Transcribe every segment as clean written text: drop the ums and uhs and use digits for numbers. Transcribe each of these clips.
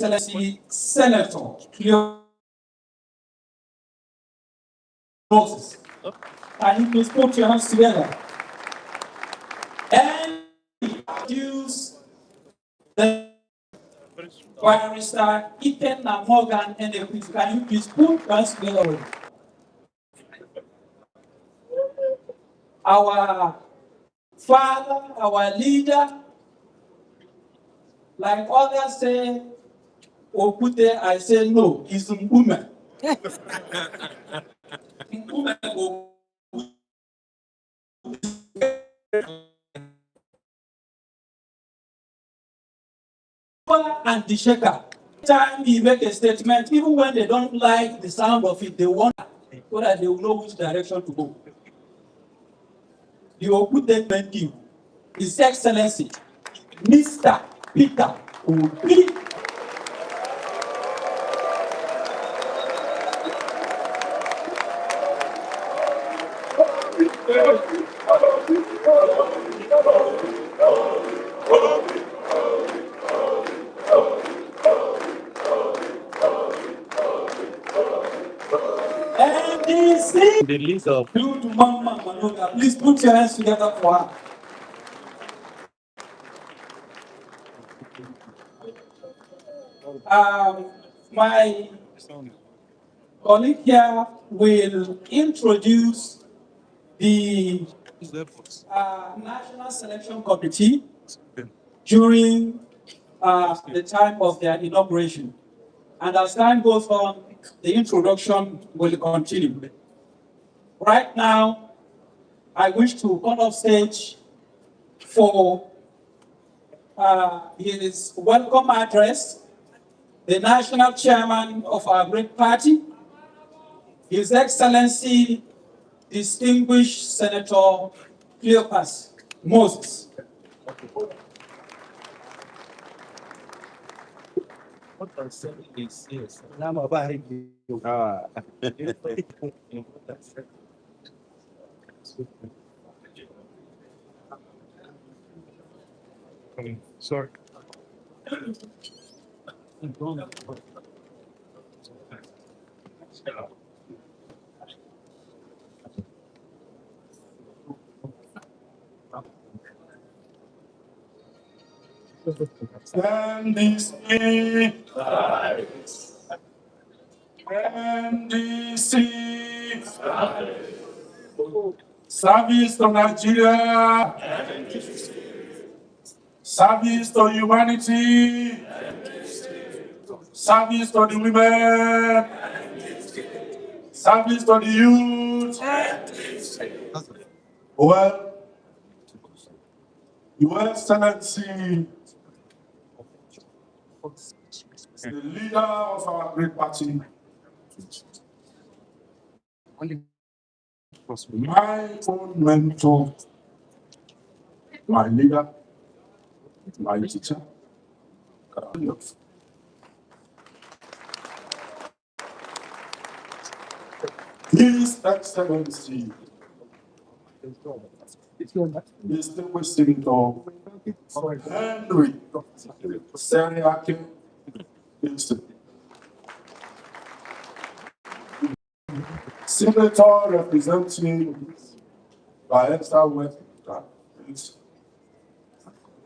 Excellency Senator Cleo Moses. Can you please put your hands together and introduce the barrister Ethan Morgan and the please. Can you please put your hands together? Our father, our leader, like others say, Okute, I say no, he's Mbume. And the shaker. Time he make a statement, even when they don't like the sound of it, they want so that they will know which direction to go. The Okute Mendy, His Excellency, Mr. Peter Obi. NDC. The list of Mama Manoga. Please put your hands together for her. My colleague here will introduce the National Selection Committee during the time of their inauguration. And as time goes on, the introduction will continue. Right now, I wish to come off stage for his welcome address, the national chairman of our great party, His Excellency, distinguished Senator Cleopas Moses. What I'm saying is, yes. Sorry. NDC. NDC. Service to Nigeria. Service to humanity. Service to the women. Service to the youth. Well, Your Excellency, the leader of our great party, my own mentor, my leader, my teacher, His Excellency, distinguished Senator Henry Seriake Houston, Senator representing Bayelsa West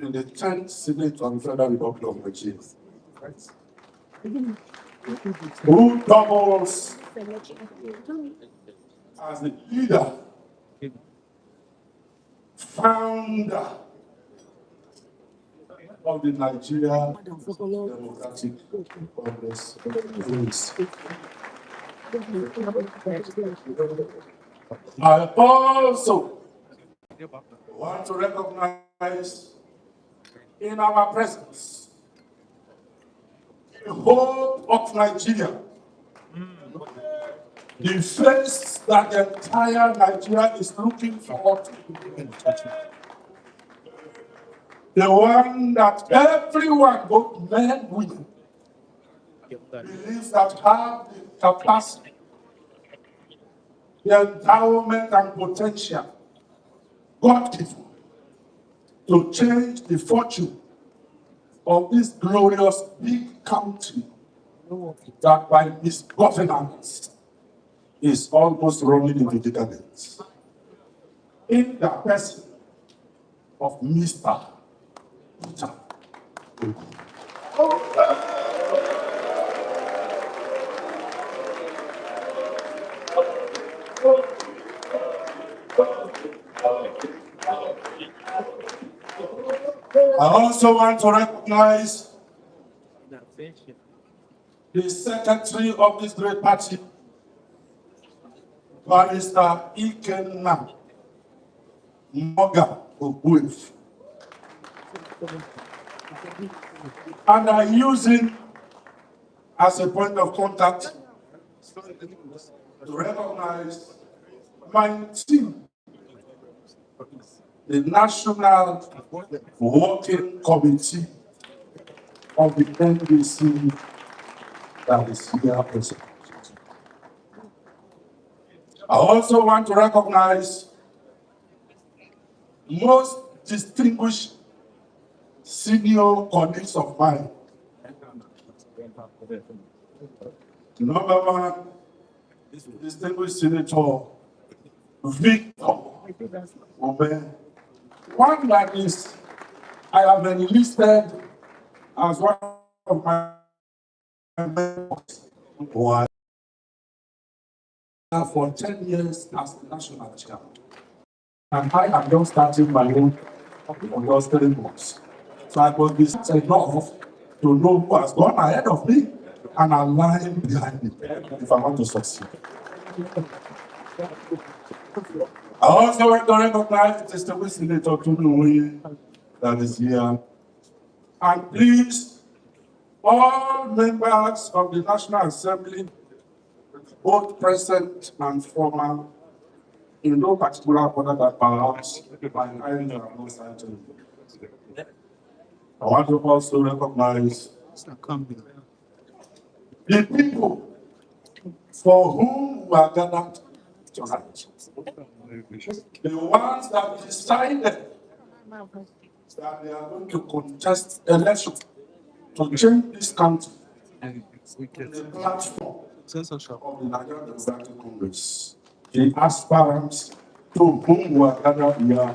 in the 10th Senate of the Federal Republic of Nigeria, who doubles as the leader, founder of the Nigeria Democratic Congress. I also want to recognize in our presence the hope of Nigeria, the face that the entire Nigeria is looking forward to. The one that everyone, both men, women, believes that have the capacity, the endowment and potential, God given, to change the fortune of this glorious big country that by its governance is almost running into decadence. In the person of Mr. Peter Obi. I also want to recognize the secretary of this great party, Barrister Ikenna Moga Ogbuefi. And I use him as a point of contact to recognize my team, the National Working Committee of the NDC that is here present. I also want to recognize most distinguished senior colleagues of mine. Number one, distinguished Senator Victor Obe. One that is, I have enlisted as one of my members for 10 years as the national chairman. And I am just starting my own on those 3 months. So I must be enough to know who has gone ahead of me and align behind me if I want to succeed. I also want to recognize the distinguished Senator Tunuwe that is here. And please, all members of the National Assembly, both present and former, in no particular order that perhaps my eyes are not certain. I want to also recognize the people for whom we are gathered tonight. The ones that decided that they are going to contest election to change this country in the platform of the Nigerian Democratic Congress. The aspirants to whom we are gathered here.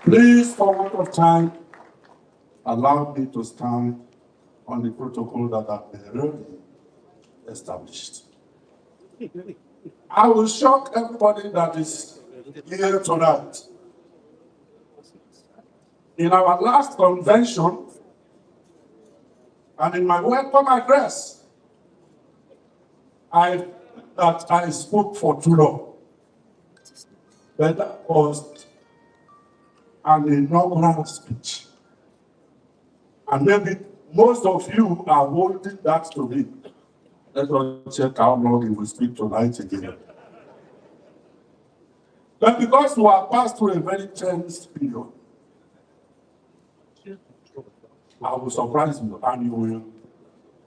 Please, for want of time, allow me to stand on the protocol that I've already established. I will shock everybody that is here tonight. In our last convention and in my welcome address, I spoke for too long. But that was an inaugural speech. And maybe most of you are holding that to me. Let us check how long he will speak tonight again. But because we are passed through a very tense period, I will surprise you and you will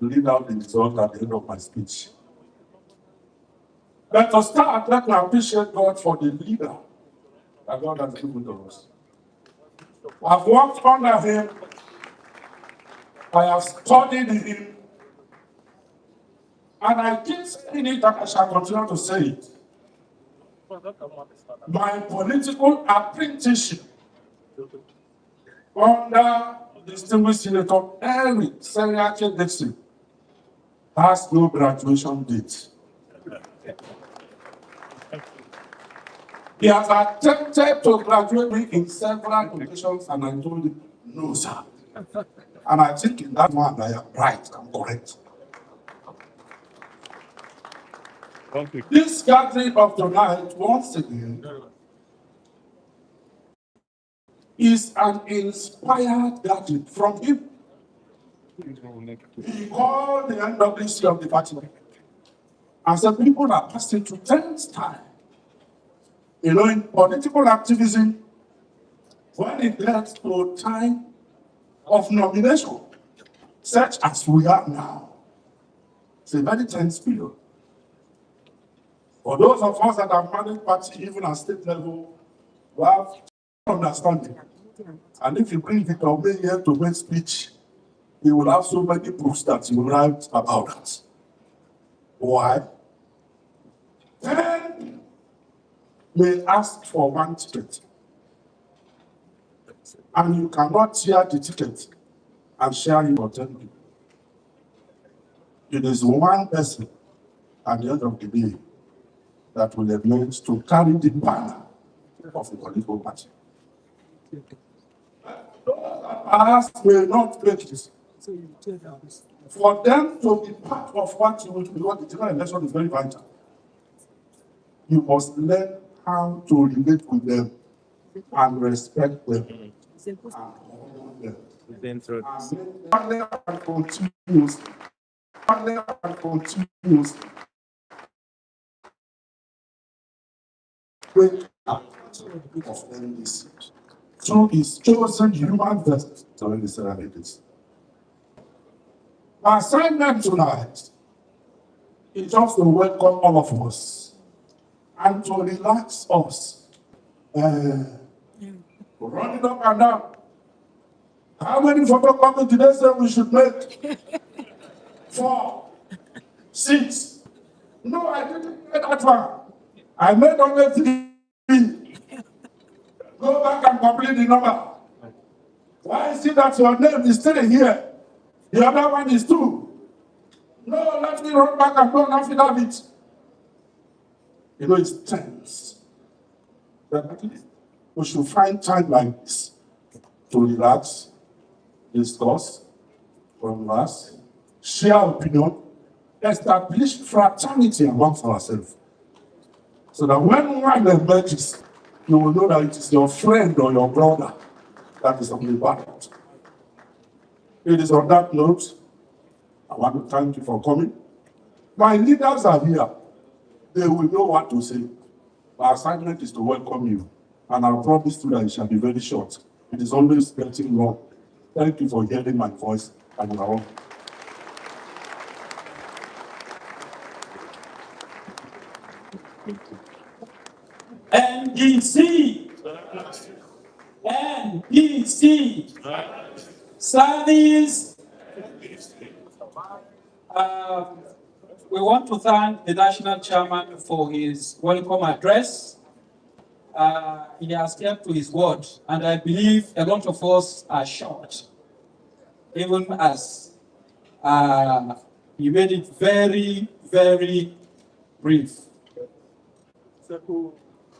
lead out the result at the end of my speech. But to start, let me appreciate God for the leader that God has given to us. I've worked under him. I have studied him. And I keep saying it and I shall continue to say it. My political apprenticeship under distinguished Senator Eric Seriache Dixon has no graduation date. He has attempted to graduate me in several occasions and I told him, no, sir. And I think in that one I am right, I'm correct. Okay. This gathering of tonight, once again, is an inspired gathering from him. He called the NDC of the party and said, people are passing through tense time. You know, in political activism, when it gets to time of nomination, such as we are now, it's a very tense period. For those of us that have managed party, even at state level, we have understanding And if you bring Victor May here to make speech, he will have so many books that he will write about it. Why? 10 may ask for one ticket, and you cannot share the ticket and share it for 10 people. It is one person at the end of the day that will emerge to carry the banner of the political party. Those that perhaps may not make it, for them to be part of what you will do, because the general election is very vital, you must learn how to relate with them and respect them and honor them. And continuously break out of NDC through his chosen human vessel to NDC this. My assignment tonight is just to welcome all of us and to relax us. Running up and down. How many photocopies did they say we should make? 4, 6. No, I didn't get that one. I made only 3. Go back and complete the number. Why is it that your name is still here? The other one is 2. No, let me run back and go and affidavit. You know, it's tense. But at least we should find time like this to relax, discuss, converse, share opinion, establish fraternity amongst ourselves. So that when one emerges, you will know that it is your friend or your brother that is on the ballot. It is on that note, I want to thank you for coming. My leaders are here. They will know what to say. My assignment is to welcome you, and I promise you that it shall be very short. It is always getting long. Thank you for hearing my voice and our own. NDC! NDC! Service! We want to thank the national chairman for his welcome address. He has kept to his word, and I believe a lot of us are shocked, even as he made it very, very brief.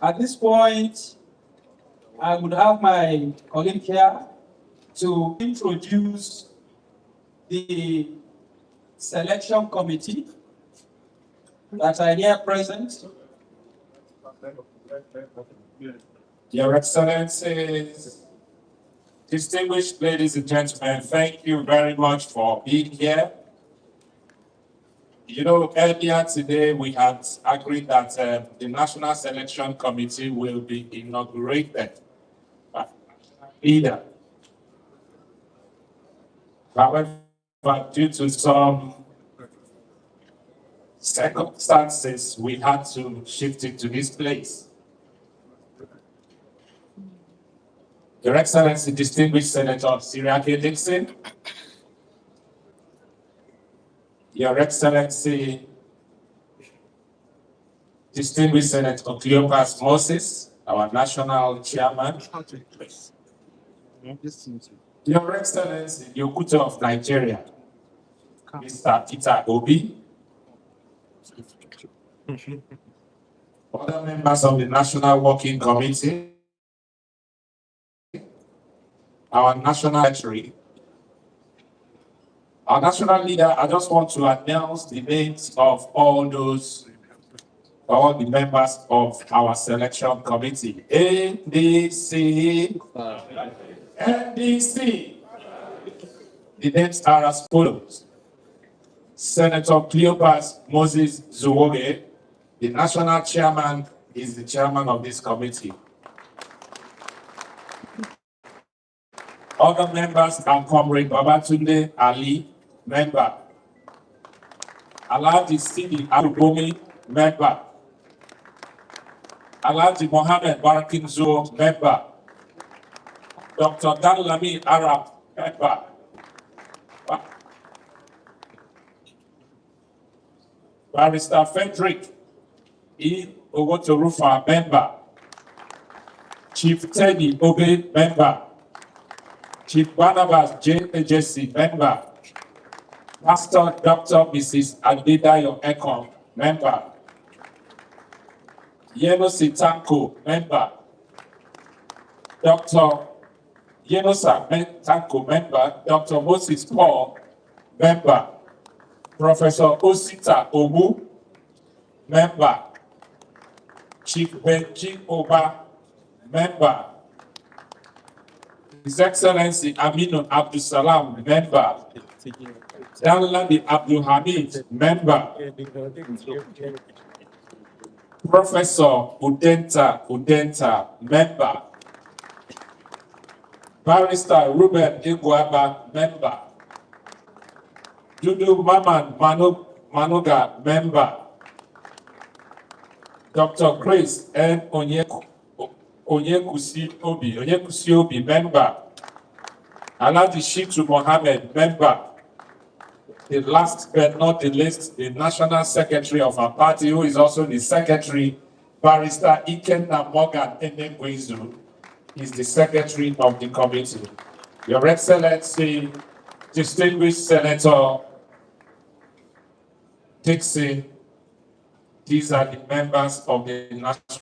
At this point, I would have my colleague here to introduce the selection committee that are here present. Your Excellencies, distinguished ladies and gentlemen, thank you very much for being here. You know, earlier today we had agreed that the National Selection Committee will be inaugurated by the leader. However, due to some circumstances, we had to shift it to this place. Your Excellency, distinguished Senator Siriake Dixon, Your Excellency, distinguished Senator Cleopas Moses, our national chairman, Your Excellency, the Okuto of Nigeria, Mr. Peter Obi, other members of the National Working Committee, our national secretary, our national leader. I just want to announce the names of all the members of our selection committee. NDC. NDC. The names are as follows. Senator Cleopas Moses Zuwoge, the national chairman, is the chairman of this committee. Other members are Comrade Babatunde Ali, member. Alhaji Sidi Alubomi, member. Alhaji Mohammed Barakinzo, member. Dr. Danlami Arab, member. Barrister Frederick E. Owotorufa, member. Chief Teddy Obe, member. Chief Barnabas J. Ejesi, member. Pastor Dr. Mrs. Adedayo Ekon, member. Yenosi Tanko, member. Dr. Yenosa Tanko, member. Dr. Moses Paul, member. Professor Osita Obu, member. Chief Benji Oba, member. His Excellency Aminu Abdusalam, member. Danladi Abdul Hamid, member. Professor Udenta, member. Barrister Ruben Iguaba, member. Dudu Maman Manoga, member. Dr. Grace N. Onyekusi Obi, member. Alhaji Shitu Mohammed, member. The last but not the least, the National Secretary of our party, who is also the Secretary, Barrister Ikenna Morgan Enegwezu, is the Secretary of the committee. Your Excellency, distinguished Senator Dixon, these are the members of the National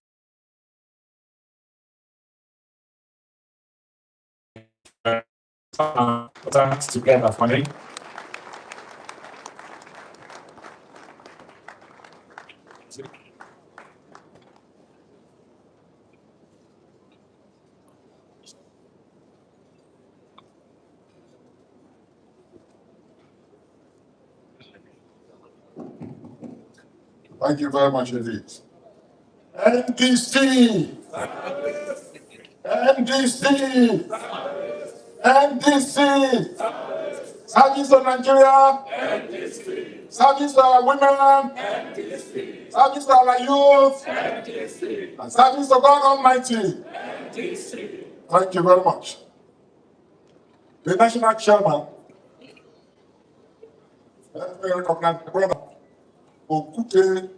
Thanks together for me. Thank you very much indeed. NDC! NDC! NDC! Service of Nigeria! NDC! Service of our women! NDC! Service of our youth! NDC! And service of God Almighty! NDC! Thank you very much. The national chairman, let me recognize my brother, Okute.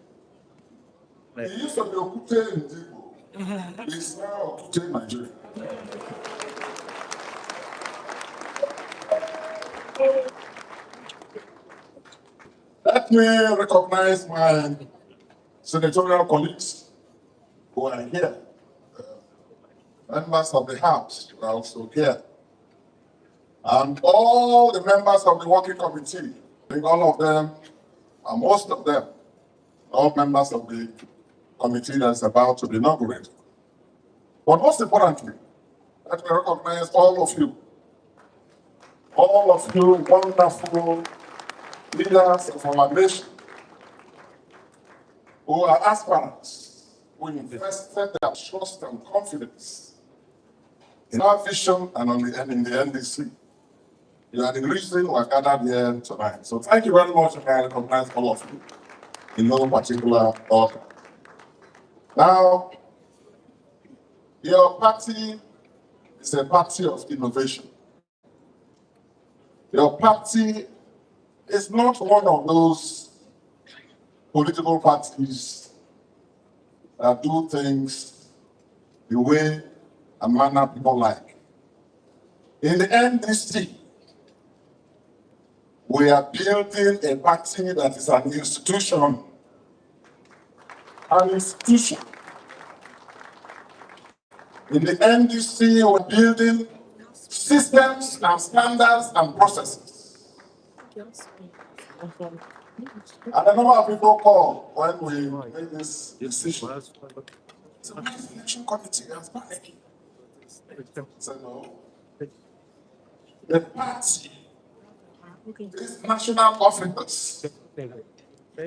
The use of the Okute in Igbo is now Okute in Nigeria. Let me recognize my senatorial colleagues who are here. Members of the House who are also here. And all the members of the working committee, I think all of them, and most of them, all members of the committee that's about to be inaugurated. But most importantly, let me recognize all of you wonderful leaders of our nation who are aspirants, who invested their trust and confidence in our vision and in the NDC. You are the reason we are gathered here tonight. So thank you very much, and I recognize all of you in no particular order. Now, your party is a party of innovation. Your party is not one of those political parties that do things the way and manner people like. In the NDC, we are building a party that is an institution. An institution. In the NDC, we're building systems and standards and processes. And a number of people call when we make this decision. So my selection committee has panicked. So no. The party, these national officers,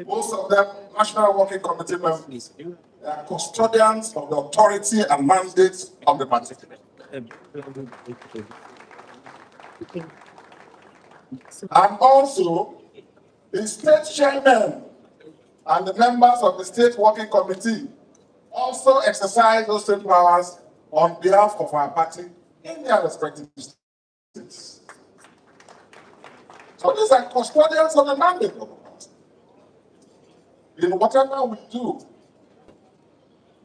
most of them national working committee members, they are custodians of the authority and mandate of the party. And also, the state chairman and the members of the state working committee also exercise those state powers on behalf of our party in their respective states. So these are custodians of the mandate of the party. In whatever we do,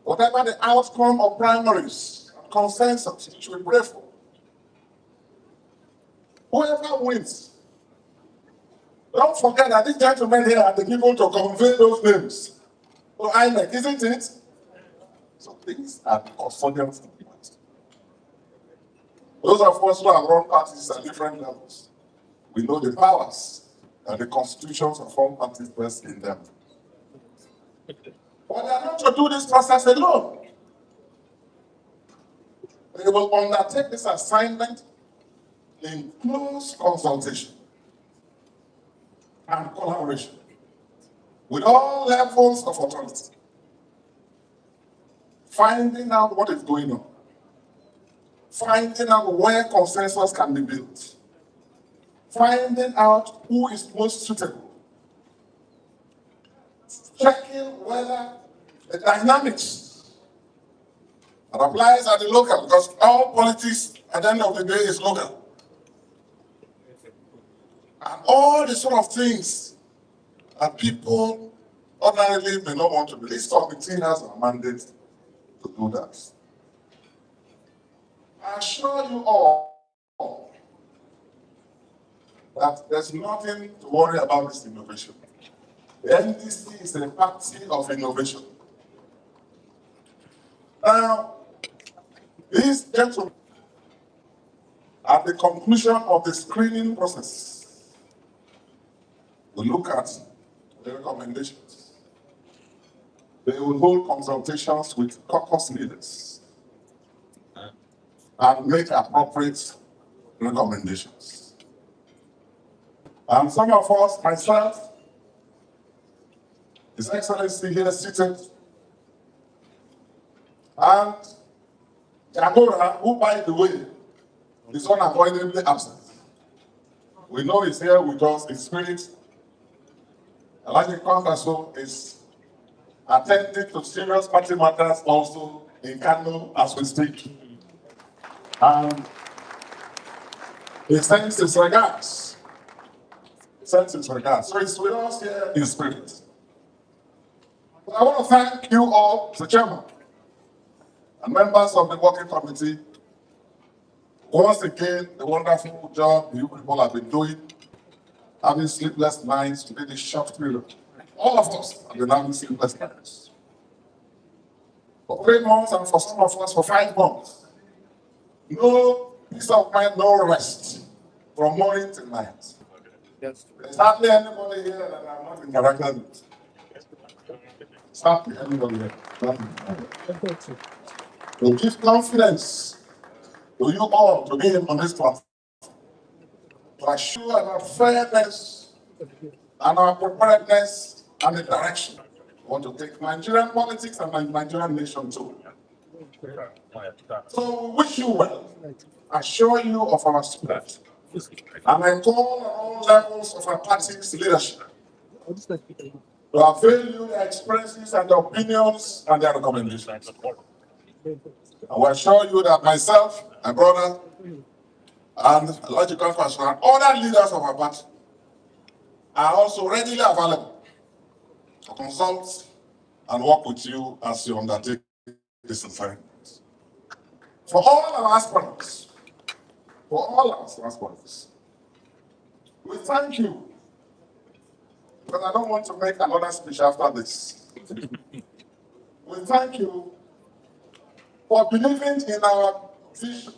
whatever the outcome of primaries, consensus, which we pray for, whoever wins, don't forget that these gentlemen here are the people to convey those names to INEC, isn't it? So these are the custodians of the party. Those of us who have run parties at different levels, we know the powers and the constitutions of all parties vest in them. But they are not to do this process alone. They will undertake this assignment in close consultation and collaboration with all levels of authority, finding out what is going on, finding out where consensus can be built, finding out who is most suitable, checking whether the dynamics that applies at the local, because all politics at the end of the day is local. And all the sort of things that people ordinarily may not want to do. This committee has a mandate to do that. I assure you all that there's nothing to worry about this innovation. The NDC is a party of innovation. Now, these gentlemen, at the conclusion of the screening process, will look at the recommendations. They will hold consultations with caucus leaders and make appropriate recommendations. And some of us, myself, His Excellency here seated, and Jagora, who, by the way, is unavoidably absent. We know he's here with us in spirit. Elijah Kwambaso is attending to serious party matters also in Kano as we speak. And he sends his regards. So he's with us here in spirit. But I want to thank you all, the chairman, and members of the working committee. Once again, the wonderful job you people have been doing, having sleepless nights within this short period. All of us have been having sleepless nights. For 3 months and for some of us for 5 months. No peace of mind, no rest from morning till night. There's hardly anybody here that I'm not interacting with. It's hardly anybody here. To give confidence to you all to be on this platform, to assure our fairness and our preparedness and the direction we want to take Nigerian politics and the Nigerian nation too. So we wish you well, assure you of our spirit, and I call on all levels of our party's leadership to avail you their experiences and their opinions and their recommendations. I will assure you that myself, my brother, and logical question, and other leaders of our party are also readily available to consult and work with you as you undertake this assignment. For all our aspirants, we thank you, because I don't want to make another speech after this. We thank you for believing in our vision.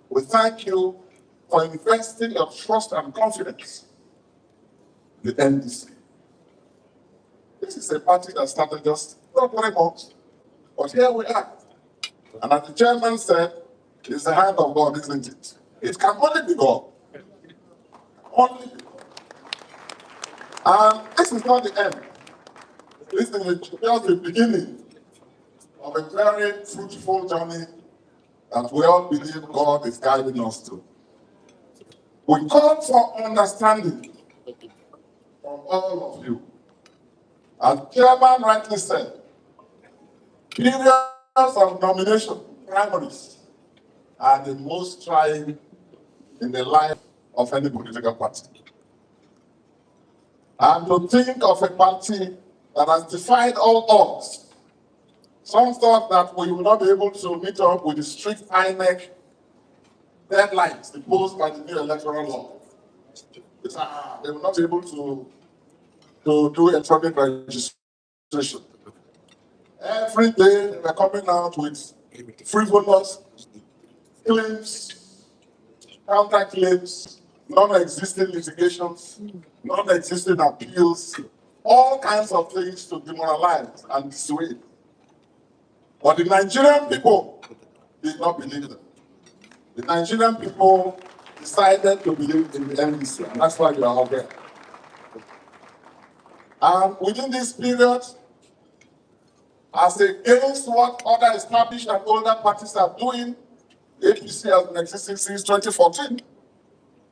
We thank you for investing your trust and confidence in the NDC. This is a party that started just not very much, but here we are. And as the chairman said, it's the hand of God, isn't it? It can only be God. Only be God. And this is not the end. This is just the beginning of a very fruitful journey that we all believe God is guiding us to. We call for understanding from all of you. As Chairman rightly said, periods of nomination, primaries, are the most trying in the life of any political party. And to think of a party that has defied all odds. Some thought that we will not be able to meet up with the strict INEC deadlines imposed by the new electoral law. They will not be able to do electronic registration. Every day they were coming out with frivolous claims, counter claims, non-existing litigations, non-existing appeals, all kinds of things to demoralize and dissuade. But the Nigerian people did not believe them. The Nigerian people decided to believe in the NDC, and that's why you are all there. And within this period, as against what other established and older parties are doing, APC has been existing since 2014.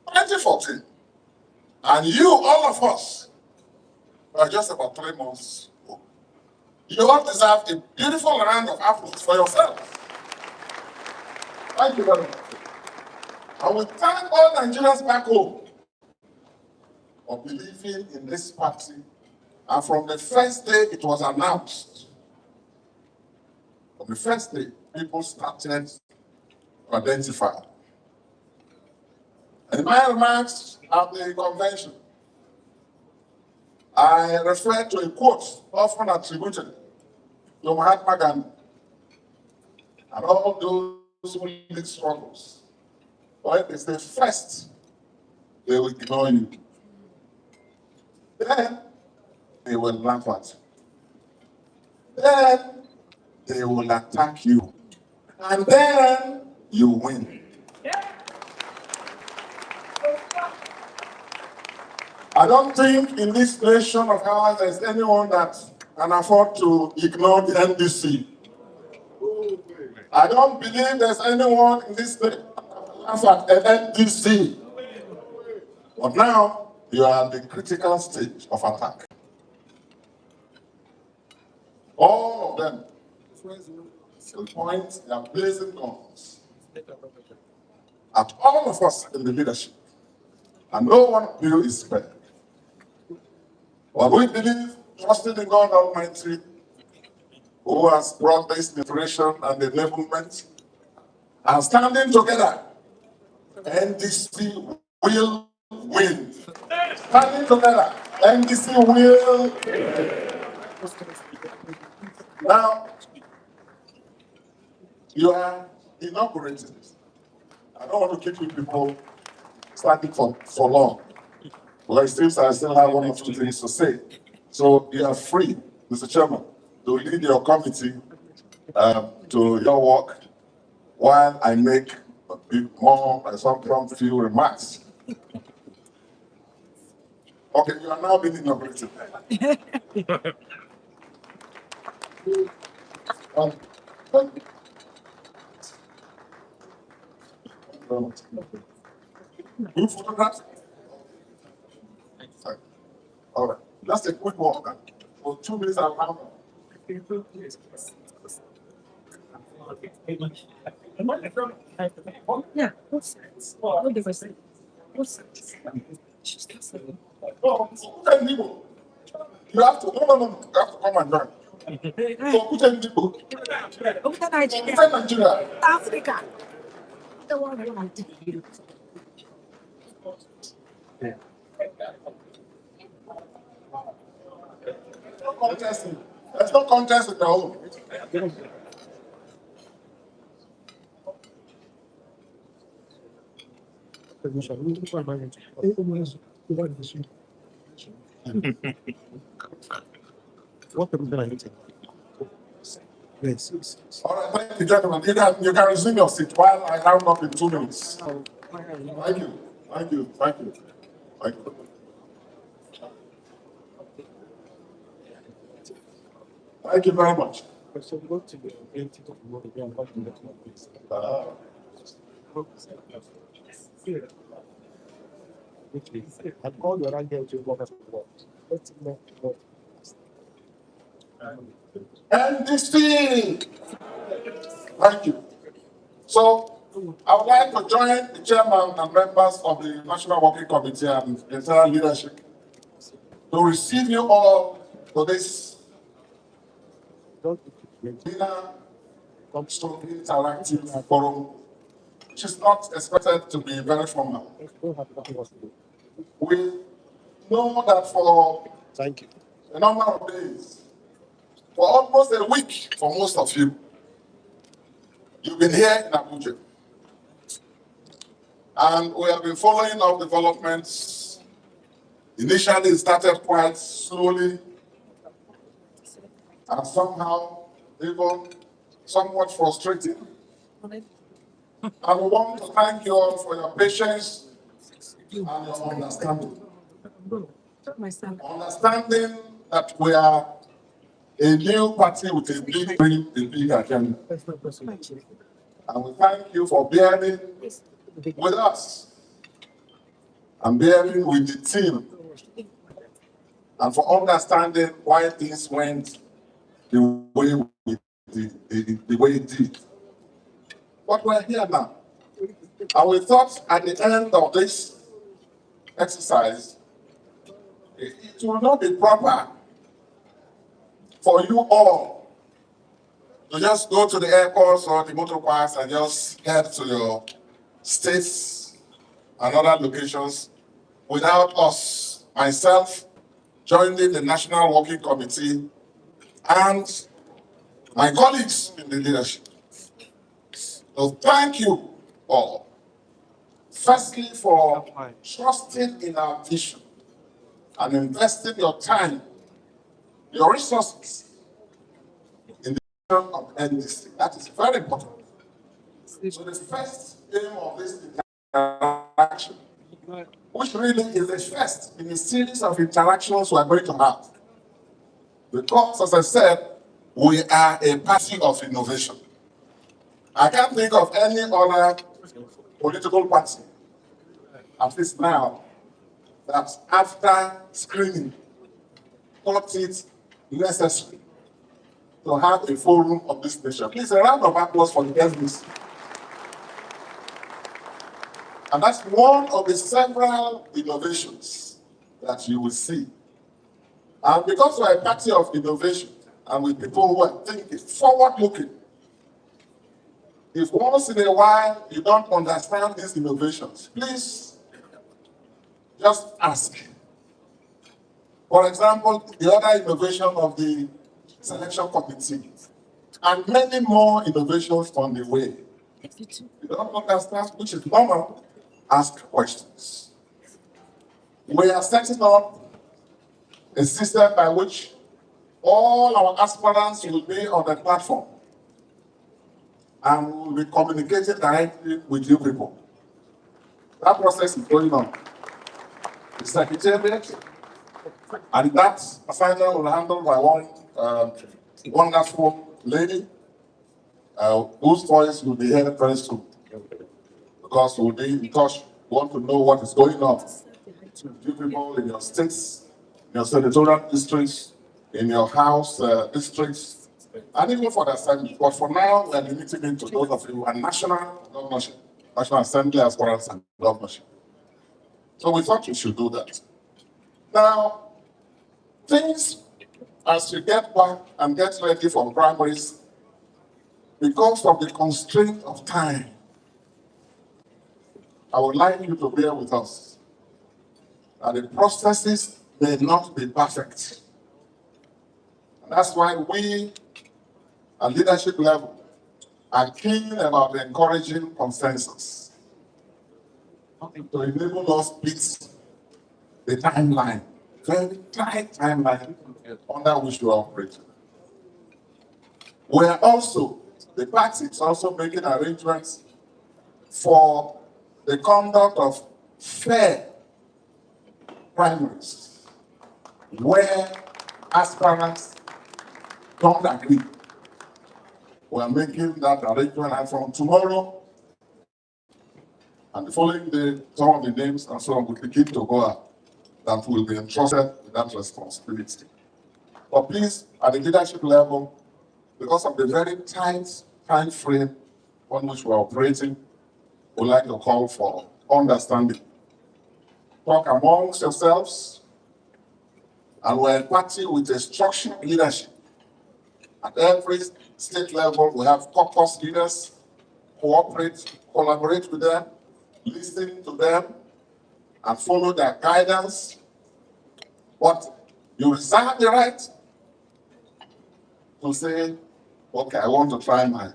2014. And you, all of us, are just about 3 months old. You all deserve a beautiful round of applause for yourselves. Thank you very much. And we thank all Nigerians back home for believing in this party. And from the first day it was announced, from the first day, people started to identify. In my remarks at the convention, I referred to a quote often attributed to Mahatma Gandhi and all those who lead struggles. When they say first, they will ignore you. Then they will laugh at you. Then they will attack you. And then you win. I don't think in this nation of ours there's anyone that can afford to ignore the NDC. I don't believe there's anyone in this nation that can laugh at an NDC. But now you are at the critical stage of attack. All of them will point their blazing guns at all of us in the leadership. And no one of you is spared. But we believe, trusting in God Almighty, who has brought this liberation and enablement, and standing together, NDC will win. Standing together, NDC will win. Now, you are inaugurating. I don't want to keep you people standing for long. Well, it seems I still have one or two things to say. So you are free, Mr. Chairman, to lead your committee to your work while I make a bit more, some few remarks. Okay, you are now being inaugurated. Good photographs? All right, just a quick walk. For 2 minutes, I'll have Yeah, what's sense? What difference? What's sense? no, you have to, no, you have to come and join. So, who people? Nigeria. Africa. The one I want to do. There's no contest in the home. All right, thank you, gentlemen. You can resume your seat while I round up in 2 minutes. Thank you. Thank you. Thank you. Thank you. Thank you very much. NDC. Thank you. So, I would like to join the chairman and members of the National Working Committee and the entire leadership to receive you all to this dinner stroke interactive forum, which is not expected to be very formal. We know that for a number of days, for almost a week, for most of you, you've been here in Abuja. And we have been following up developments. Initially, it started quite slowly, and somehow even somewhat frustrating. And we want to thank you all for your patience and your understanding. Understanding that we are a new party with a big dream, a big agenda. And we thank you for bearing with us and bearing with the team and for understanding why things went the way the way it did. But we're here now. And we thought at the end of this exercise, it will not be proper for you all to just go to the airports or the motor parks and just head to your states and other locations without us, myself, joining the National Working Committee and my colleagues in the leadership. So thank you all. Firstly, for trusting in our vision and investing your time, your resources in the vision of NDC. That is very important. So the first aim of this interaction, which really is the first in a series of interactions we are going to have. Because, as I said, we are a party of innovation. I can't think of any other political party, at least now, that after screening, thought it necessary to have a forum of this nature. Please, a round of applause for the NDC. And that's one of the several innovations that you will see. And because we're a party of innovation, and with people who are thinking, forward-looking, if once in a while you don't understand these innovations, please just ask. For example, the other innovation of the selection committee, and many more innovations on the way. If you don't understand, which is normal, ask questions. We are setting up a system by which all our aspirants will be on the platform and we will be communicating directly with you people. That process is going on. The secretariat and that assignment will be handled by one wonderful lady whose voice will be heard very soon. Because we'll be in touch, we want to know what is going on. You people in your states, in your senatorial districts, in your house districts, and even for the assembly. But for now, we are limiting it to those of you who are national governorship, National Assembly aspirants and governorship. So we thought we should do that. Now, things as you get back and get ready for primaries, because of the constraint of time, I would like you to bear with us. And the processes may not be perfect. And that's why we, at leadership level, are keen about encouraging consensus to enable us beat the timeline, very tight timeline under which we are operating. We are also, the party is also making arrangements for the conduct of fair primaries, where aspirants don't agree. We are making that arrangement, and from tomorrow and the following day, some of the names and so on will begin to go out that will be entrusted with that responsibility. But please, at the leadership level, because of the very tight time frame on which we are operating, would like to call for understanding. Talk amongst yourselves, and we're a party with a structured leadership. At every state level, we have caucus leaders, cooperate, collaborate with them, listen to them, and follow their guidance. But you reserve the right to say, okay, I want to try mine.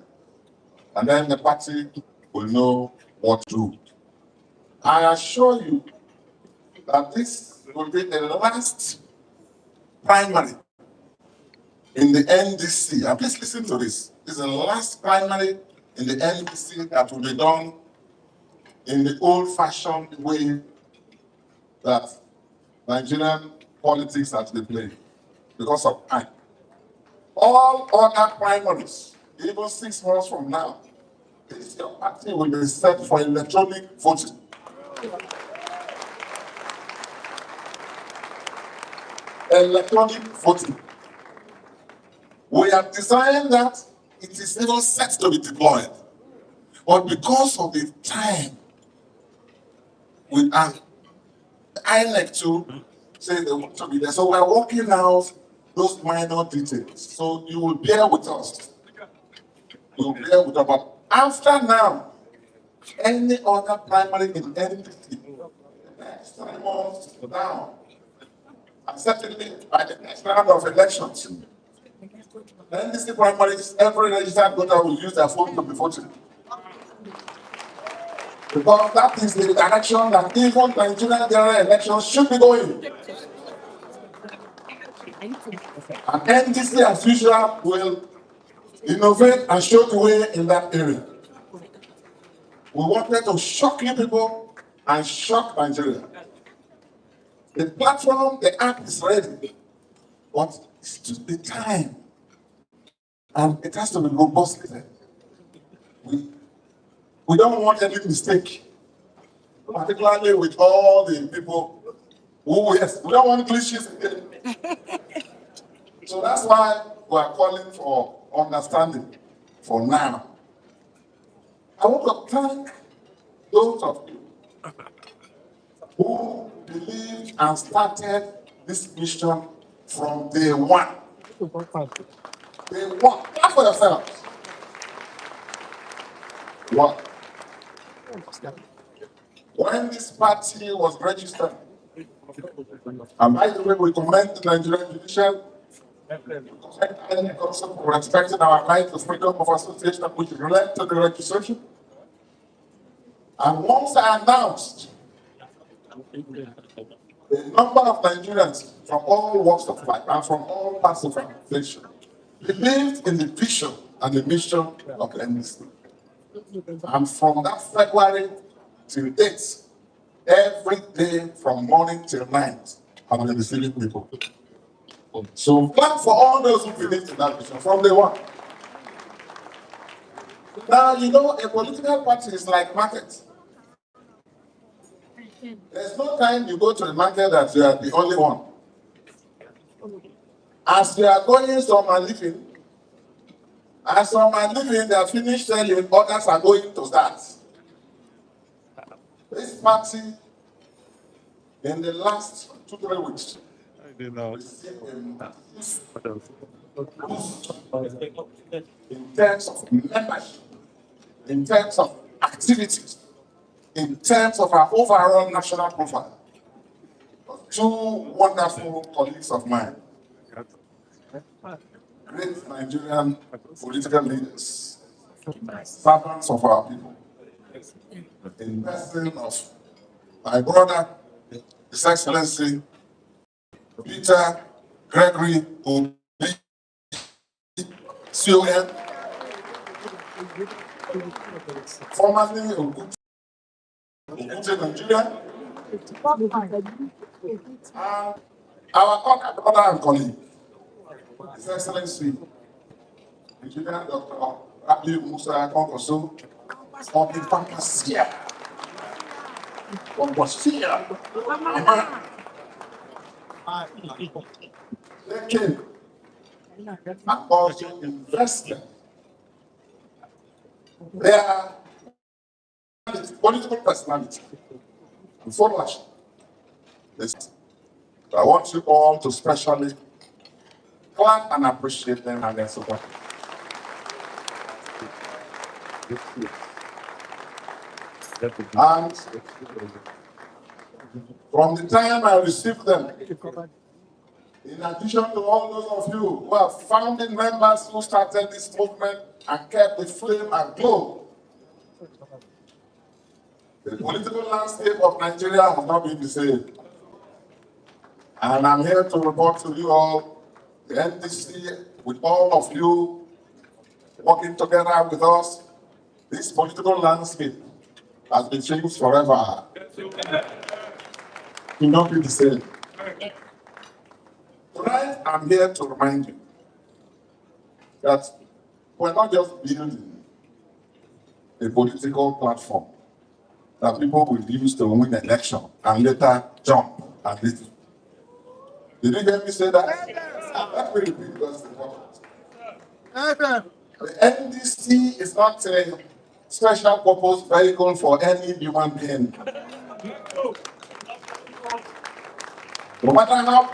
And then the party will know what to do. I assure you that this will be the last primary in the NDC. And please listen to this. This is the last primary in the NDC that will be done in the old-fashioned way that Nigerian politics has been playing because of time. All other primaries, even 6 months from now, this your party will be set for electronic voting. Electronic voting. We have designed that it is even set to be deployed. But because of the time, we are INEC to say they want to be there. So we're working out those minor details. So you will bear with us. You will bear with us. But after now, any other primary in NDC, next 3 months down, and certainly by the next round of elections, NDC primaries, every registered voter will use their phone to be voting. Because that is the direction that even Nigerian general elections should be going. And NDC, as usual, will innovate and show the way in that area. We wanted to shock you people and shock Nigeria. The platform, the app is ready, but it's just the time. And it has to be robustly there. We don't want any mistake, particularly with all the people who, yes, we don't want glitches again. So that's why we are calling for understanding for now. I want to thank those of you who believed and started this mission from day one. Day one. Clap for yourselves. What? When this party was registered, and by the way, we commend the Nigerian judicial for respecting our right to freedom of association, which led to the registration. And once I announced, the number of Nigerians from all walks of life and from all parts of our nation believed in the vision and the mission of the NDC. And from that February till date, every day from morning till night, I've been receiving people. So clap for all those who believed in that vision from day one. Now, you know, a political party is like market. There's no time you go to the market that you are the only one. As you are going, some are leaving. As some are leaving, they are finished selling, others are going to start. This party, in the last 2-3 weeks, received in terms of membership, in terms of activities, in terms of our overall national profile. 2 wonderful colleagues of mine, great Nigerian political leaders, servants of our people, in person of my brother, His Excellency Peter Gregory Obi, CON, formerly Ogun, Nigeria, and our other brother and colleague, His Excellency Engineer Dr. Rabi Musa Konkoso, of the Fantasia. They came and also invested. They are political personality, and followership. I want you all to specially clap and appreciate them and their support. And from the time I received them, in addition to all those of you who are founding members who started this movement and kept the flame aglow, the political landscape of Nigeria has not been the same. And I'm here to report to you all, the NDC, with all of you working together with us, this political landscape has been changed forever. It will not be the same. Tonight, I'm here to remind you that we're not just building a political platform that people will use to win an election and later jump and leave. Did you hear me say that? Let me repeat because it's important. The NDC is not a special purpose vehicle for any human being. No matter how,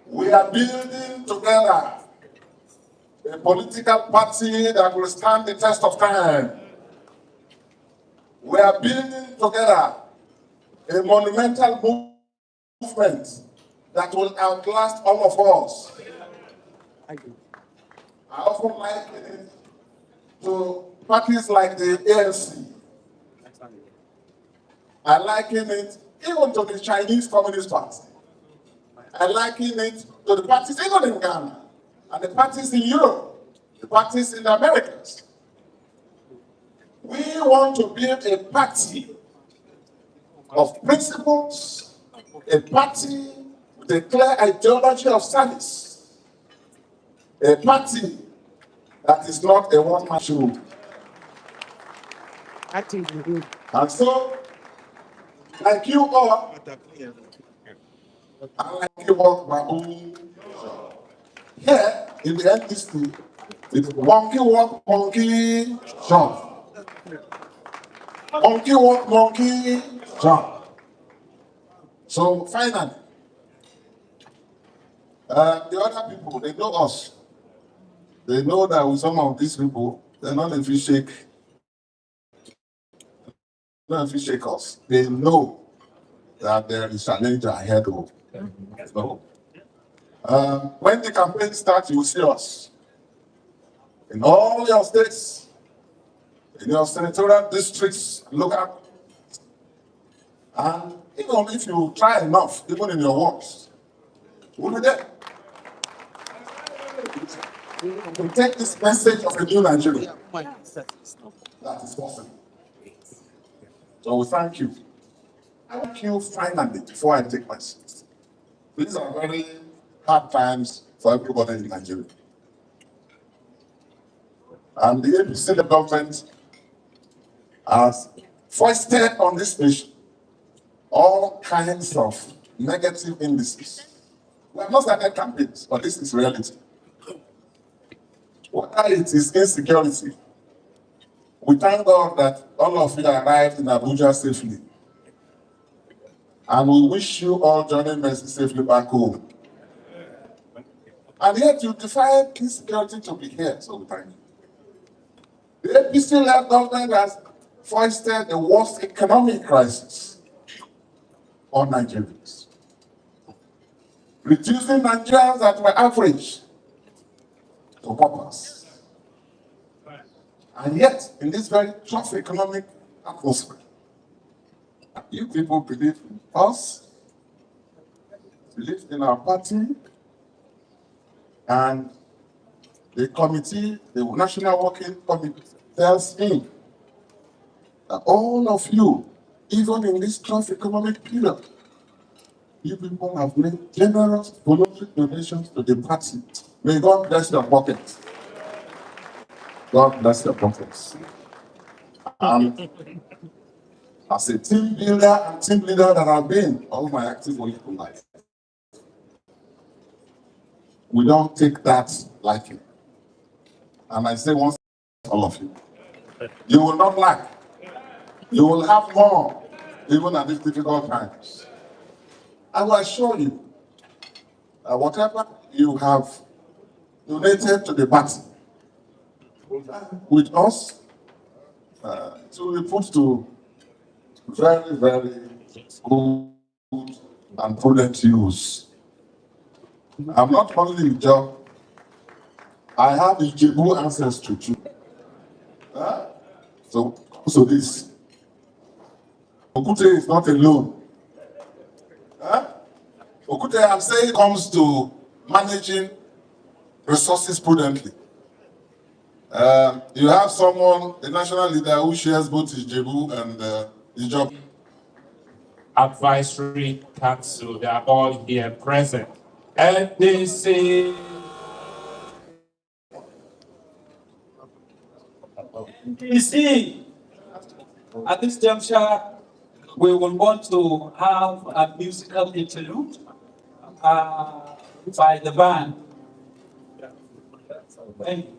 we are building together a political party that will stand the test of time. We are building together a monumental movement that will outlast all of us. I often liken it to parties like the ANC. I liken it even to the Chinese Communist Party. I liken it to the parties even in Ghana, and the parties in Europe, the parties in the Americas. We want to build a party of principles, a party with a clear ideology of service, a party that is not a one-man show. And so, like you all, I like you all, Babu. Here in the NDC, it's monkey walk, monkey jump. Monkey walk, monkey jump. So finally, the other people, they know us. They know that with some of these people, they're not if you shake. Not if you shake us. They know that there is a challenge ahead of them. When the campaign starts, you will see us in all your states, in your senatorial districts, local, and even if you try enough, even in your works, we'll be there. We take this message of a new Nigeria. That is possible. So we thank you. I thank you finally before I take my seat. These are very hard times for everybody in Nigeria. And the APC, the government, has foisted on this nation all kinds of negative indices. We have not started campaigns, but this is reality. Whether it is insecurity, we thank God that all of you arrived in Abuja safely. And we wish you all journey mercy safely back home. And yet you defy insecurity to be here, so we thank you. The APC-led government has foisted the worst economic crisis on Nigerians, reducing Nigerians that were average to paupers. And yet, in this very tough economic atmosphere, you people believe in us, believe in our party, and the committee, the National Working Committee, tells me that all of you, even in this tough economic period, you people have made generous voluntary donations to the party. May God bless your pockets. God bless your pockets. As a team builder and team leader that I've been all my active political life, we don't take that lightly. And I say once, all of you, You will not lack. You will have more, even at these difficult times. I will assure you that whatever you have donated to the party with us, it will be put to very, very good and prudent use. I'm not only in job, I have Ijebu ancestry too. So this Okute is not alone. Okute, I'm saying, comes to managing resources prudently. You have someone, a national leader, who shares both Ijebu and the job. Advisory Council, they are all here present. NDC. NDC. At this juncture, we will want to have a musical interlude by the band. Thank you.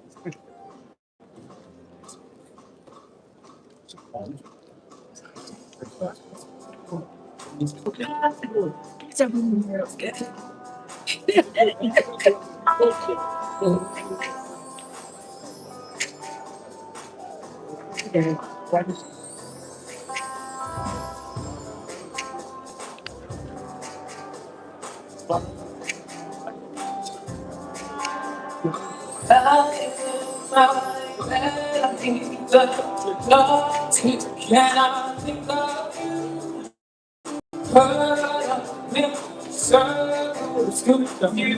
Cannot think of you, but I've been circles good of you.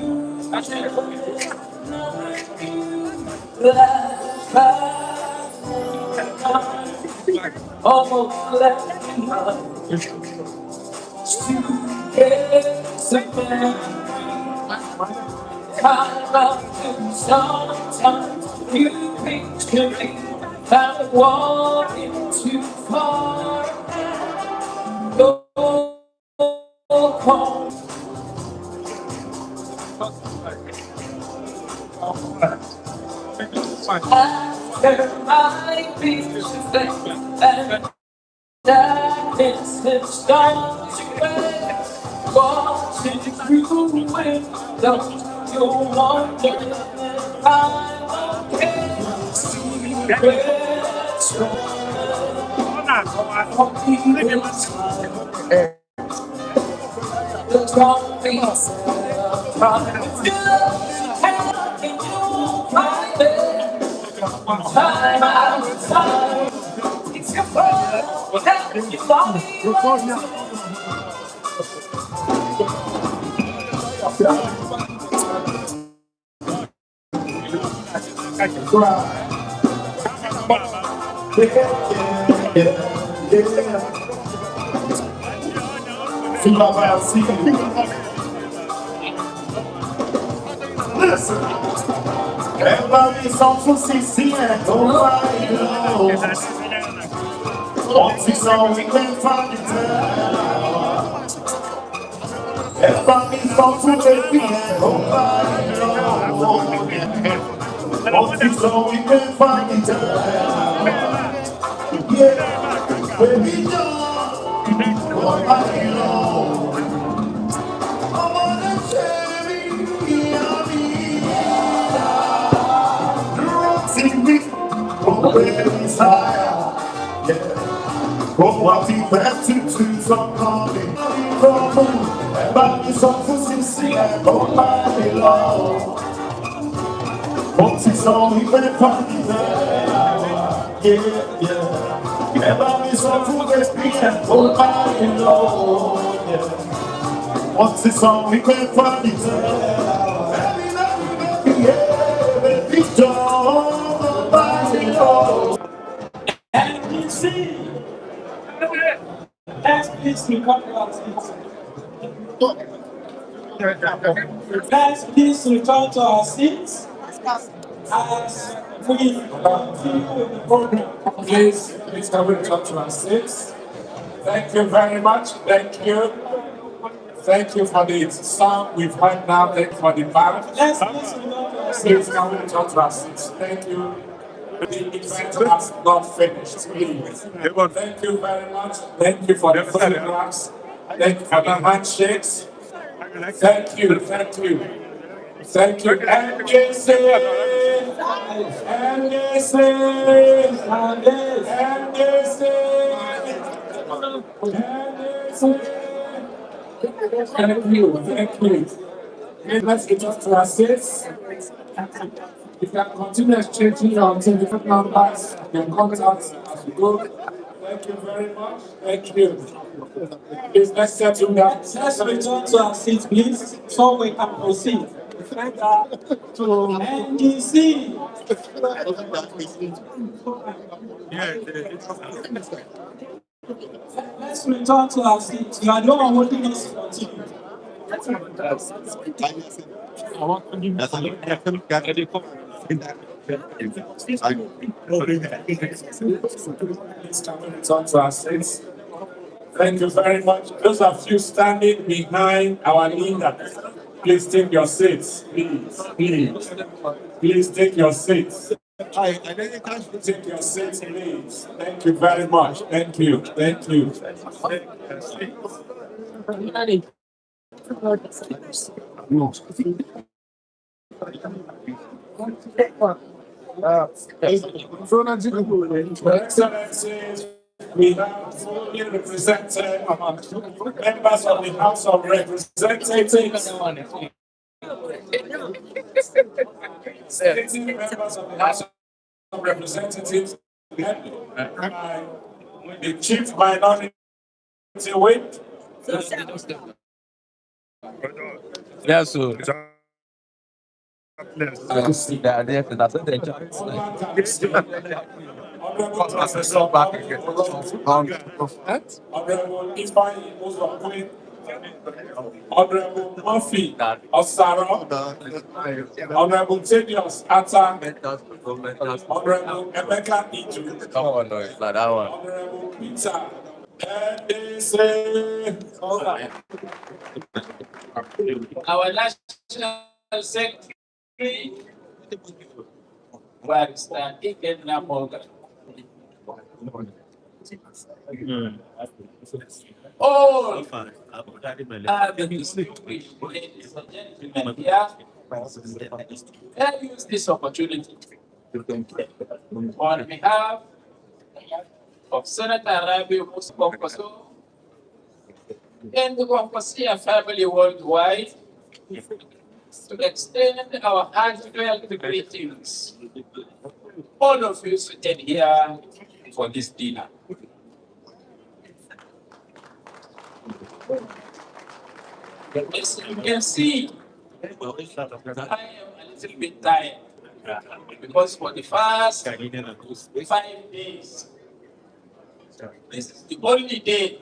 I can't believe almost left me sometimes you picture me I'm walking too far. Go home. There might be something and that is starts away. Watching through the windows, you're wondering if I'm okay. Secrets the zombies and you my bed. Time out time. It's your fault. That you love me. Listen, everybody song for CC and nobody knows. Once it's all we can find it. Everybody song for baby and nobody knows. Once it's all we can find it. Yeah, baby, nobody knows. I'm on a cherry, always higher, yeah. Oh, what we have to do from calling from moon, everybody song for sing and nobody low. Once it's all we went from yeah. Everybody song for whiskey and nobody low, yeah. Once it's all we went from yeah, baby, don't nobody low. NDC. Let's please come to our seats. Let's please return to our seats as we continue with the program. Please come and talk to our seats. Thank you very much. Thank you. Thank you for the song we've heard now. Thank you for the band. Let's please return to our seats. Please come and talk to our seats. Thank you. The event has not finished, please. Thank you very much. Thank you for the photographs. Thank you for the handshakes. Thank you, thank you. Thank you. NDC! NDC! NDC! Thank you, thank you. Let's get us to our seats. You can continue exchanging your telephone numbers, your contacts as we go. Thank you very much. Thank you. Please, let's settle down. Let's return to our seats, please, so we can proceed. NDC. Let's return to our seats. You are the one holding us to continue. Please come and return to our seats. Thank you very much. Those of you standing behind our leader, please take your seats. Please, please. Please take your seats. Take your seats, please. Thank you very much. Thank you. Thank you. Excellencies, we have fully represented members of the House of Representatives. Sitting members of the House of Representatives, by the Chief Minority Whip. Yes, sir. Honorable Ifeanyi Uzokwe, Honorable Murphy Osaro, Honorable Thaddeus Atta, Honorable Emeka Iju, Honorable Peter NDC. Our national secretary was taken Namolga. All the distinguished ladies and gentlemen here, I use this opportunity on behalf of Senator Rabi Musa and the Kwankwasia family worldwide to extend our heartfelt greetings. All of you seated here for this dinner. As you can see, I am a little bit tired because for the first 5 days, this is the only day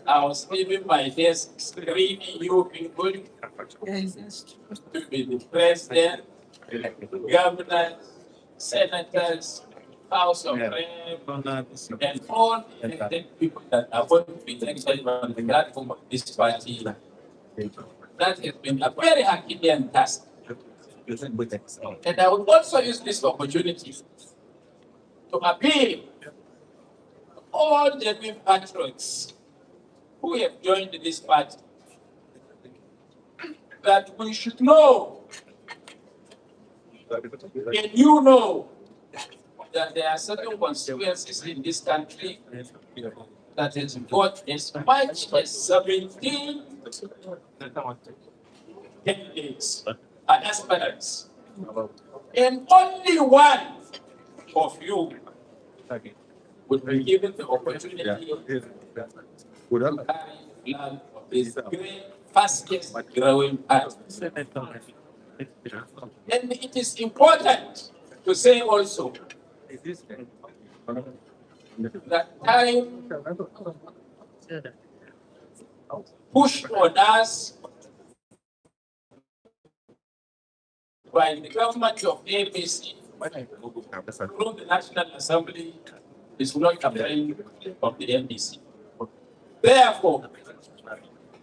I was leaving my desk screaming you people to be the president, governors, senators, House of Reps, and all the elected people that are going to be elected on the platform of this party. That has been a very Herculean task. And I would also use this opportunity to appeal to all the new patriots who have joined this party that we should know, and you know, that there are certain consequences in this country that has got as much as 17 candidates and aspirants. And only one of you would be given the opportunity to carry the flag of this great, fastest growing party. And it is important to say also that time pushed on us by the government of ABC through the National Assembly is not a friend of the NDC. Therefore,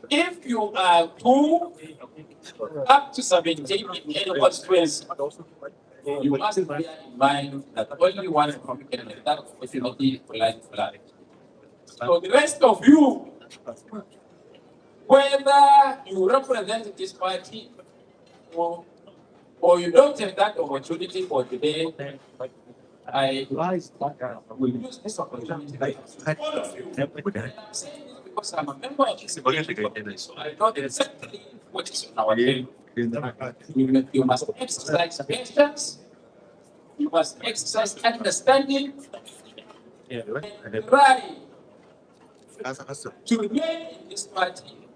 if you are 2 up to 17 in any constituency, You must bear in mind that only one Republic can have that opportunity for life to fly. So the rest of you, whether you represent this party or, or you don't have that opportunity for today, I will use this opportunity to ask all of you. I'm saying this because I'm a member of this committee, so I know exactly what is on our table. You must exercise patience, you must exercise understanding, and try to remain in this party,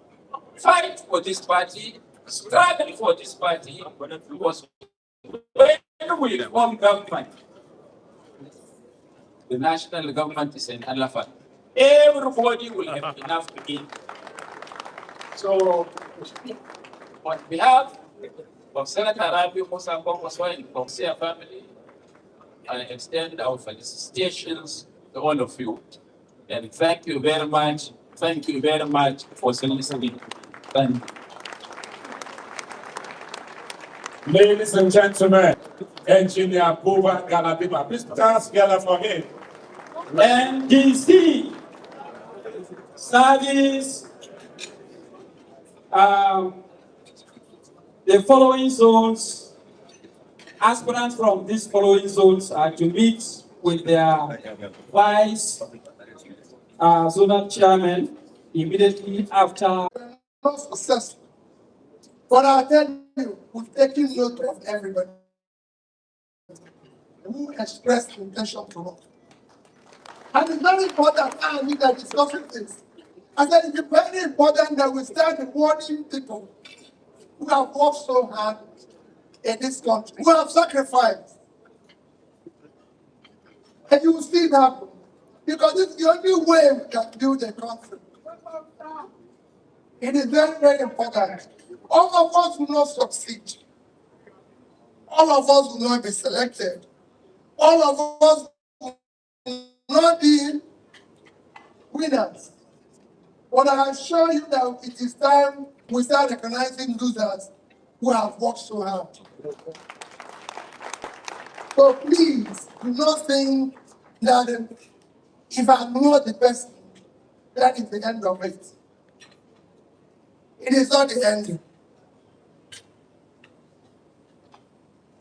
fight for this party, struggle for this party, because when we form government, the national government is an elephant. Everybody will have enough to eat. So, on behalf of Senator Rabi Musa Kwakwaswa and Koksia family, I extend our felicitations to all of you. And thank you very much. Thank you very much for listening. Thank you. Ladies and gentlemen, Engineer Buba Galadiba, please dance together for him. NDC service the following zones. Aspirants from these following zones are to meet with their vice zonal chairman immediately after. Not successful. But I tell you, we've taken note of everybody who expressed intention to vote. And it's very important now we are discussing this. I said it's very important that we start rewarding people who have worked so hard in this country, who have sacrificed. And you will see it happen. Because it's the only way we can build a country. It is very, very important. All of us will not succeed. All of us will not be selected. All of us will not be winners. But I assure you that it is time we start recognizing losers who have worked so hard. So please, do not think that if I'm not the person, that is the end of it. It is not the end.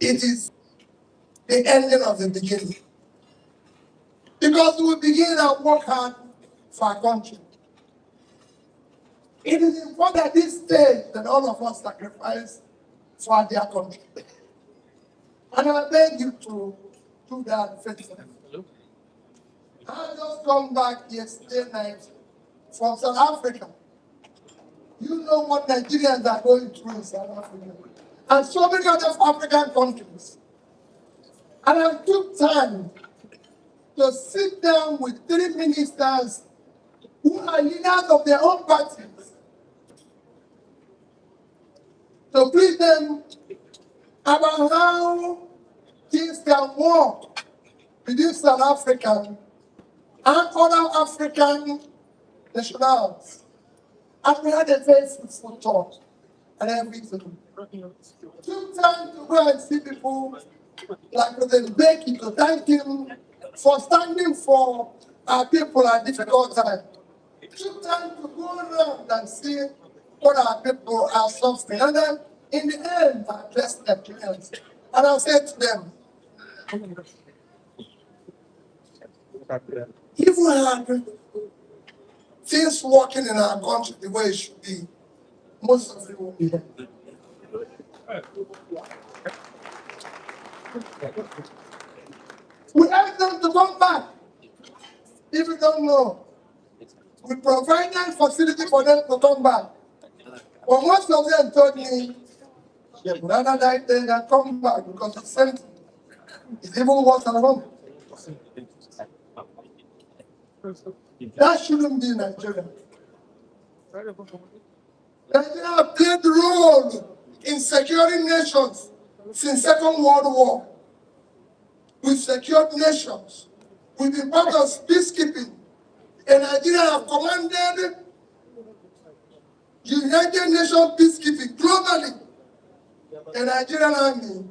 It is the ending of the beginning. Because we begin and work hard for our country. It is important at this stage that all of us sacrifice for their country. And I beg you to do that faithfully. I just come back yesterday night from South Africa. You know what Nigerians are going through in South Africa. And so many other African countries. And I took time to sit down with 3 ministers who are leaders of their own parties, to brief them about how things can work between South African and other African nationals. And we had a very fruitful talk and everything. Took time to go and see people like President Becky to thank him for standing for our people at difficult times. Took time to go around and see what our people are suffering. And then in the end, I addressed their clients. And I said to them, if we had things working in our country the way it should be, most of it will be here. We ask them to come back. If you don't know, we provide a facility for them to come back. But most of them told me, they would rather die there than come back because it's sent. It's even worse at home. That shouldn't be Nigeria. Nigeria played the role in securing nations since Second World War. We've secured nations. We've been part of peacekeeping. And Nigeria have commanded United Nations peacekeeping globally. The Nigerian army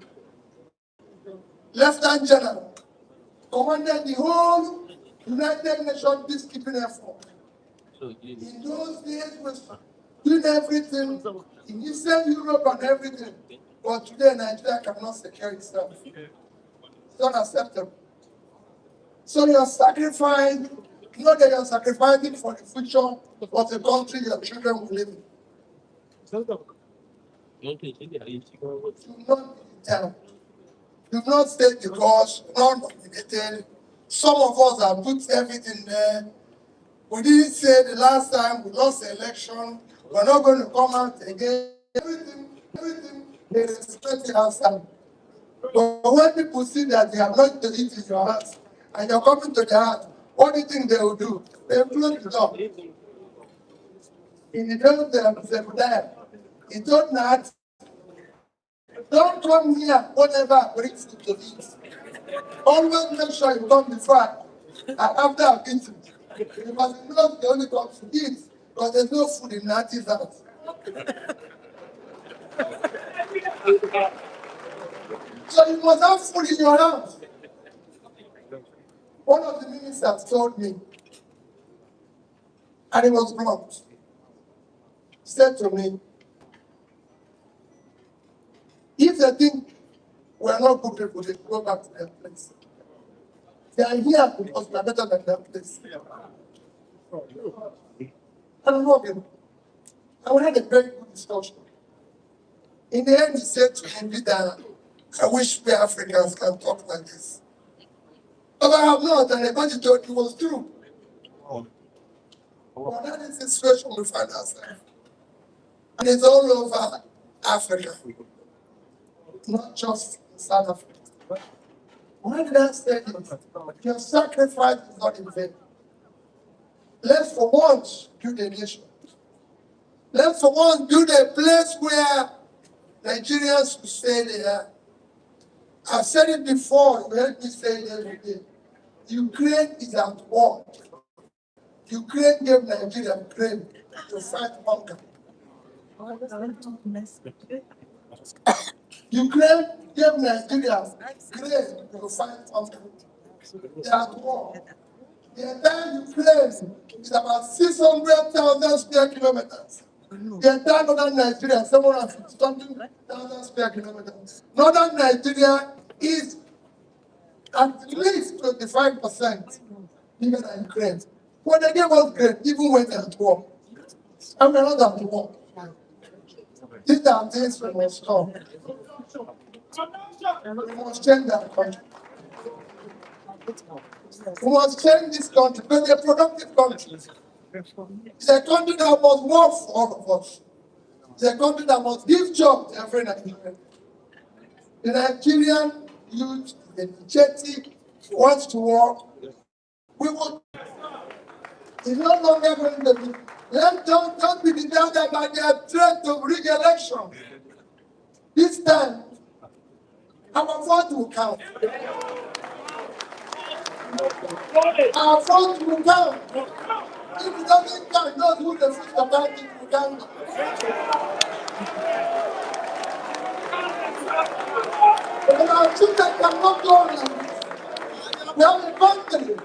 Lieutenant General, commanded the whole United Nations peacekeeping effort. In those days, was doing everything in Eastern Europe and everything. But today, Nigeria cannot secure itself. It's unacceptable. So you're sacrificing, you know that you're sacrificing for the future of the country your children will live in. Do not be determined. Do not stay because not nominated. Some of us have put everything there. We didn't say the last time we lost the election, we're not going to come out again. Everything they respect the outside. But when people see that they are not to eat in your house and you're coming to the house, what do you think they will do? They will close the door. In the days they will die. It don't not. Don't come here whatever brings you to eat. Always make sure you come before and after I've eaten. Because you know they only come to eat because there's no food in Nati's house. So you must have food in your house. One of the ministers told me, and he was blunt, said to me, if they think we're not good people, they go back to their place. They are here because we are better than their place. I'm working. And we had a very good discussion. In the end, he said to me, Peter, I wish we Africans can talk like this. But I have not, and everybody told me it was true. But that is the situation we find ourselves. And it's all over Africa, not just South Africa. Why did I say this? Your sacrifice is not in vain. Let's for once build a nation. Let's for once build a place where Nigerians will stay there. I've said it before, you heard me say it every day. Ukraine is at war. Ukraine gave Nigeria grain to fight hunger. Ukraine gave Nigeria grain to fight hunger. They are at war. The entire Ukraine is about 600,000 square kilometers. The entire northern Nigeria, 750,000 square kilometers. Northern Nigeria is at least 25% bigger than Ukraine. When they gave us grain, even when they're at war, and we're not at war. These are things we must stop. We must change that country. We must change this country because it's a productive country. It's a country that must work for all of us. It's a country that must give jobs to every Nigerian. The Nigerian youth is energetic, wants to work. We will. It's no longer going to be. Don't be deterred by their threat to rig election. This time, our vote will count. Our vote will count. If it doesn't count, those who refuse to count it will count. But our children cannot go on like this. We have a country.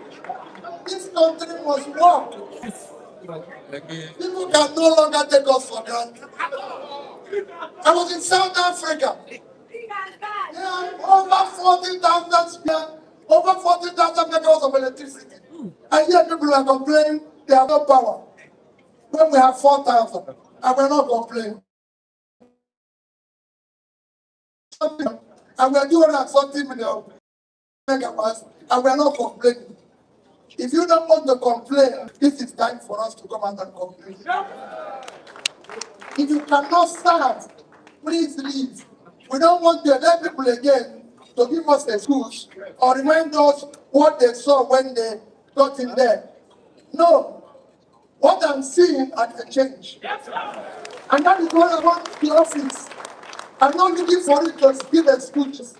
This country must work. People can no longer take us for granted. I was in South Africa. Yeah, over 40,000 megawatts of electricity. And yet people are complaining they have no power. When we have 4,000, and we're not complaining. And we're doing 40 million megawatts, and we're not complaining. If you don't want to complain, this is time for us to come out and complain. If you cannot serve, please leave. We don't want to elect people again to give us excuse or remind us what they saw when they got in there. No. What I'm seeing I can change. And that is why I want the office. I'm not looking for it to give excuses.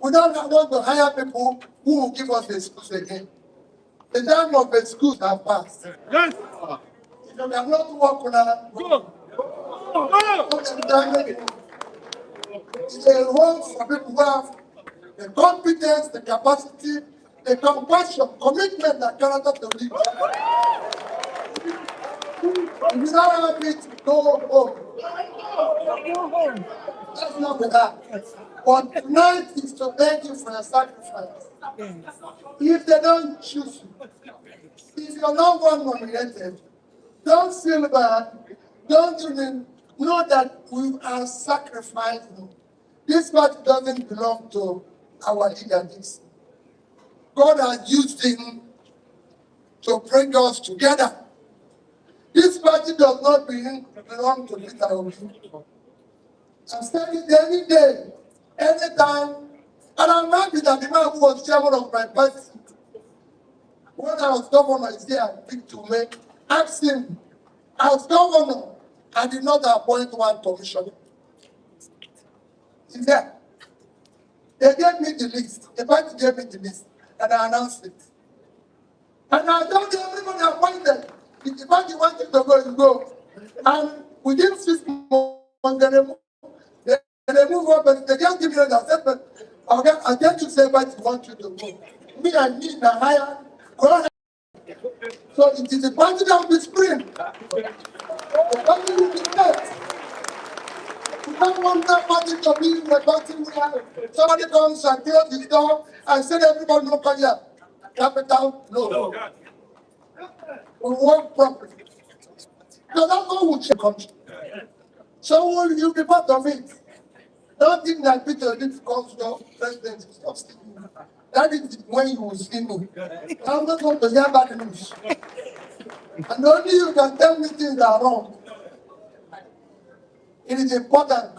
We don't want to hire people who will give us excuse again. The time of excuse has passed. Yes. If you are not working on go. It's a role for people who have the competence, the capacity, the compassion, commitment, and character to lead. If you don't have it, go home. That's not the that. But tonight is to thank you for your sacrifice. If they don't choose you, if you're not one nominated, don't feel bad. Don't even know that we are sacrificing. This party doesn't belong to our leader. God has used him to bring us together. This party does not belong to Peter Obi. I'm saying it any day, anytime, and I'm happy that the man who was chairman of my party, when I was governor, is here and speak to me, asked him, as governor, I did not appoint one commissioner. He's there. They gave me the list. The party gave me the list, and I announced it. And I told everybody appointed. If the party wanted to go, you go. And within 6 months, they move up, but they can't give you an assessment. Okay, I can't say party want you to go. Me and me, the higher. So it is the party that will be spring. The party will be next. We don't want that party to be in the party where somebody comes and close his door and say everybody no come here. Capital, no. We work properly. So that's how we change the country. So will you be part of it? Don't think that Peter Obi comes to president is not sleeping. That is when you will see me. I'm not going to hear bad news. And only you can tell me things that are wrong. It is important.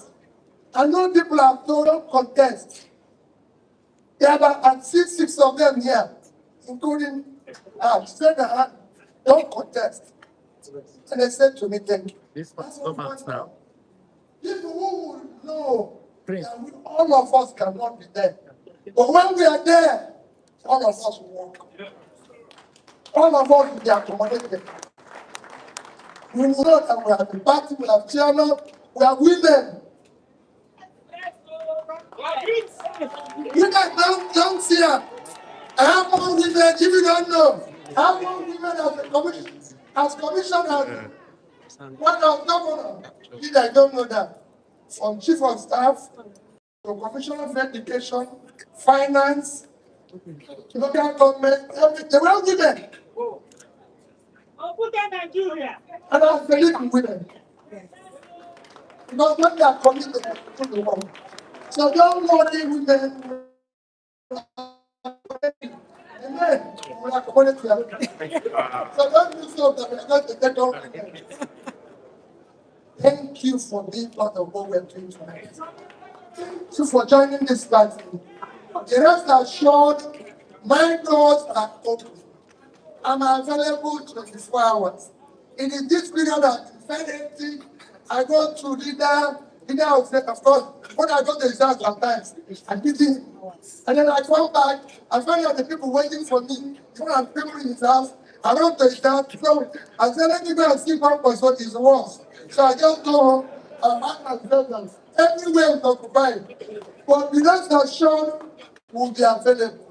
I know people have told don't contest. There are about six of them here, including said that don't contest. And they said to me, thank you. That's what we want now. People who will know that all of us cannot be there. But when we are there, all of us will work. All of us will be accommodated. We know that we have the party, we have chairman, we have women. You guys don't see her. I have more women if you don't know. I have more women as a commission, as commissioner, one as governor. You guys don't know that. From chief of staff to commissioner of education, finance, local government, everything. They were women. And I believe in women. Because when they are committed to the work. So don't worry, women. Amen. We are committed to everything. So don't do so that we are going to take on women. Thank you for being part of what we are doing tonight. Thank you for joining this party. The rest assured, my doors are open. I'm available 24 hours. It is this period of infinity. I go to leader will say, of course, when I go to his house sometimes, I meet him. And then I come back, I find out the people waiting for me. When I'm people in his house, I run to his house. So I said, let me go and see one person is worse. So I just go home and find myself everywhere is occupied. But the rest assured will be available.